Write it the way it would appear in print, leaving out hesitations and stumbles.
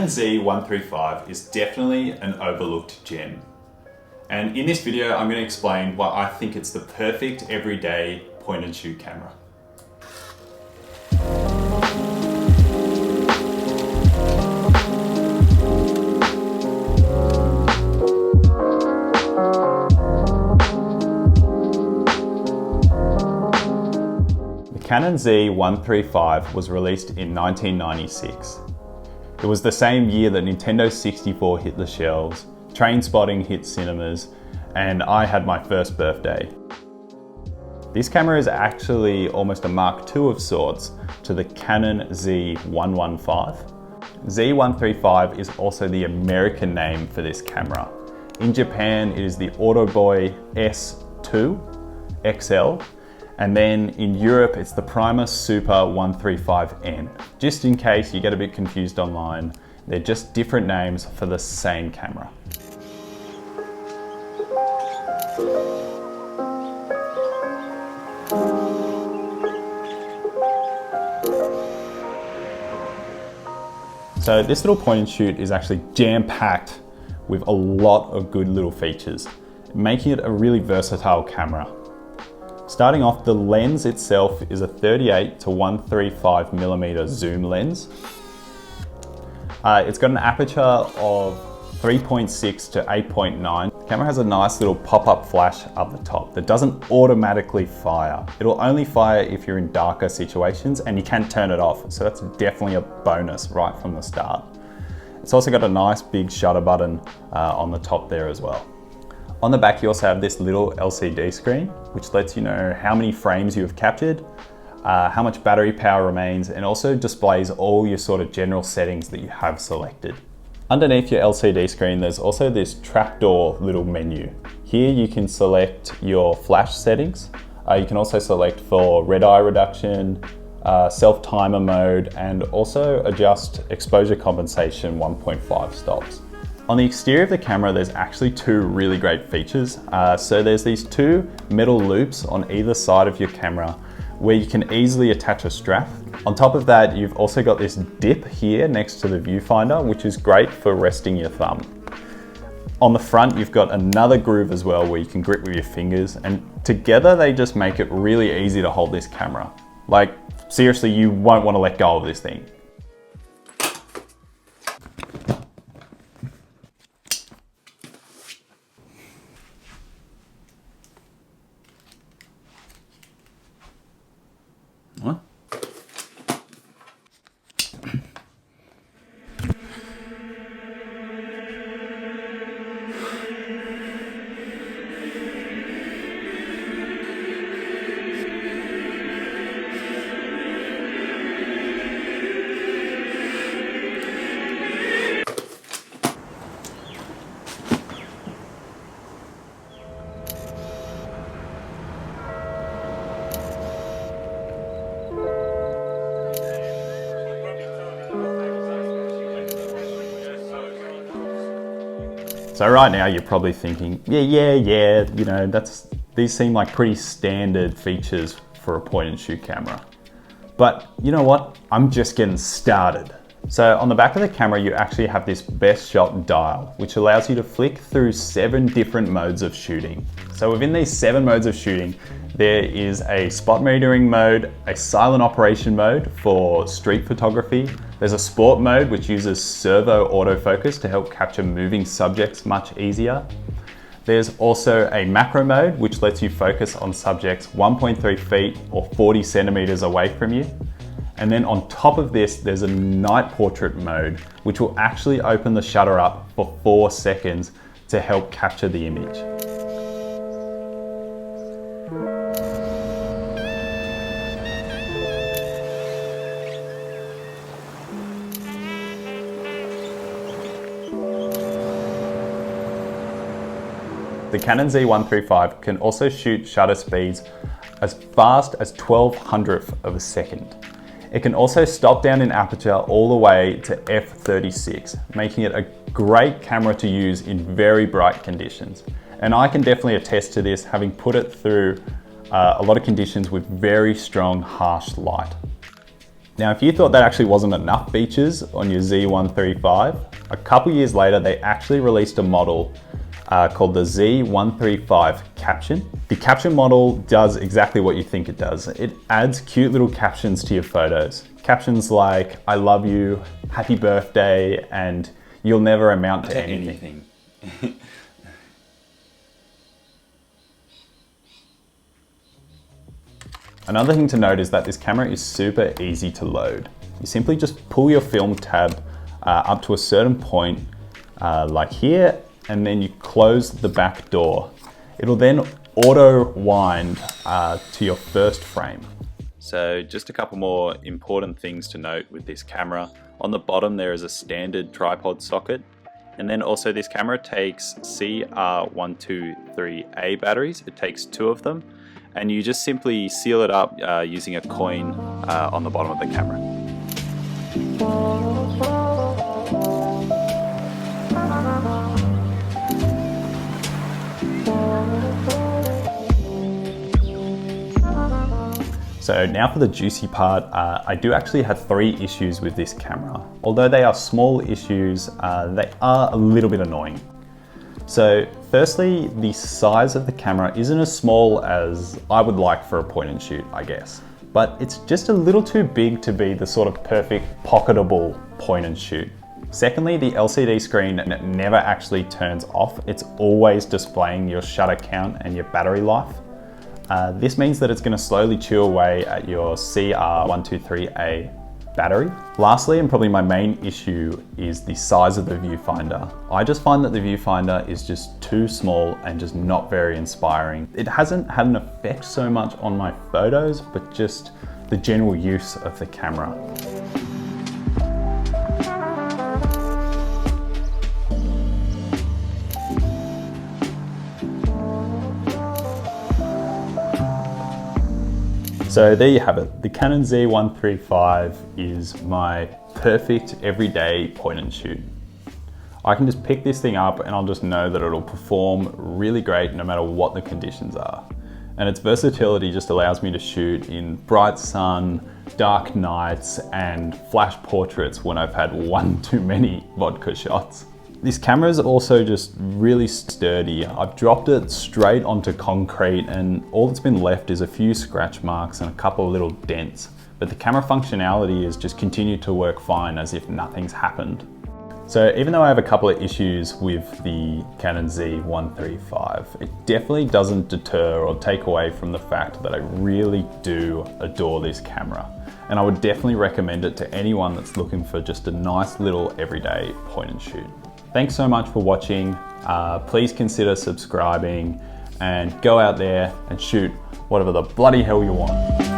Canon Z135 is definitely an overlooked gem. And in this video, I'm going to explain why I think it's the perfect everyday point and shoot camera. The Canon Z135 was released in 1996. It was the same year that Nintendo 64 hit the shelves, Trainspotting hit cinemas, and I had my first birthday. This camera is actually almost a Mark II of sorts to the Canon Z115. Z135 is also the American name for this camera. In Japan, it is the Autoboy S2 XL, and then in Europe, it's the Prima Super 135N. Just in case you get a bit confused online, they're just different names for the same camera. So this little point and shoot is actually jam-packed with a lot of good little features, making it a really versatile camera. Starting off, the lens itself is a 38 to 135mm zoom lens. It's got an aperture of 3.6 to 8.9. The camera has a nice little pop-up flash up the top that doesn't automatically fire. It'll only fire if you're in darker situations, and you can turn it off, so that's definitely a bonus right from the start. It's also got a nice big shutter button on the top there as well. On the back, you also have this little LCD screen, which lets you know how many frames you have captured, how much battery power remains, and also displays all your sort of general settings that you have selected. Underneath your LCD screen, there's also this trapdoor little menu. Here you can select your flash settings. You can also select for red eye reduction, self-timer mode, and also adjust exposure compensation 1.5 stops. On the exterior of the camera, there's actually two really great features. So there's these two metal loops on either side of your camera where you can easily attach a strap. On top of that, you've also got this dip here next to the viewfinder, which is great for resting your thumb. On the front, you've got another groove as well where you can grip with your fingers, and together they just make it really easy to hold this camera. Like, seriously, you won't want to let go of this thing. What? So right now you're probably thinking, yeah, you know, these seem like pretty standard features for a point and shoot camera. But you know what? I'm just getting started. So on the back of the camera, you actually have this best shot dial, which allows you to flick through 7 different modes of shooting. So within these 7 modes of shooting, there is a spot metering mode, a silent operation mode for street photography. There's a sport mode, which uses servo autofocus to help capture moving subjects much easier. There's also a macro mode, which lets you focus on subjects 1.3 feet or 40 centimeters away from you. And then on top of this, there's a night portrait mode, which will actually open the shutter up for 4 seconds to help capture the image. The Canon Z135 can also shoot shutter speeds as fast as 1/1200th of a second. It can also stop down in aperture all the way to f/36, making it a great camera to use in very bright conditions. And I can definitely attest to this, having put it through a lot of conditions with very strong, harsh light. Now, if you thought that actually wasn't enough features on your Z135, a couple years later, they actually released a model called the Z135 Caption. The Caption model does exactly what you think it does. It adds cute little captions to your photos. Captions like, "I love you," "Happy birthday," and "You'll never amount to anything." Another thing to note is that this camera is super easy to load. You simply just pull your film tab up to a certain point, like here, and then you close the back door. It'll then auto wind to your first frame. So just a couple more important things to note with this camera. On the bottom there is a standard tripod socket, and then also this camera takes CR123A batteries. It takes 2 of them, and you just simply seal it up using a coin on the bottom of the camera. So now for the juicy part, I do actually have 3 issues with this camera. Although they are small issues, they are a little bit annoying. So firstly, the size of the camera isn't as small as I would like for a point and shoot, I guess. But it's just a little too big to be the sort of perfect pocketable point and shoot. Secondly, the LCD screen never actually turns off. It's always displaying your shutter count and your battery life. This means that it's going to slowly chew away at your CR123A battery. Lastly, and probably my main issue, is the size of the viewfinder. I just find that the viewfinder is just too small and just not very inspiring. It hasn't had an effect so much on my photos, but just the general use of the camera. So there you have it. The Canon Z135 is my perfect everyday point and shoot. I can just pick this thing up and I'll just know that it'll perform really great no matter what the conditions are. And its versatility just allows me to shoot in bright sun, dark nights, and flash portraits when I've had one too many vodka shots. This camera is also just really sturdy. I've dropped it straight onto concrete and all that's been left is a few scratch marks and a couple of little dents. But the camera functionality has just continued to work fine as if nothing's happened. So even though I have a couple of issues with the Canon Z135, it definitely doesn't deter or take away from the fact that I really do adore this camera. And I would definitely recommend it to anyone that's looking for just a nice little everyday point and shoot. Thanks so much for watching. Please consider subscribing and go out there and shoot whatever the bloody hell you want.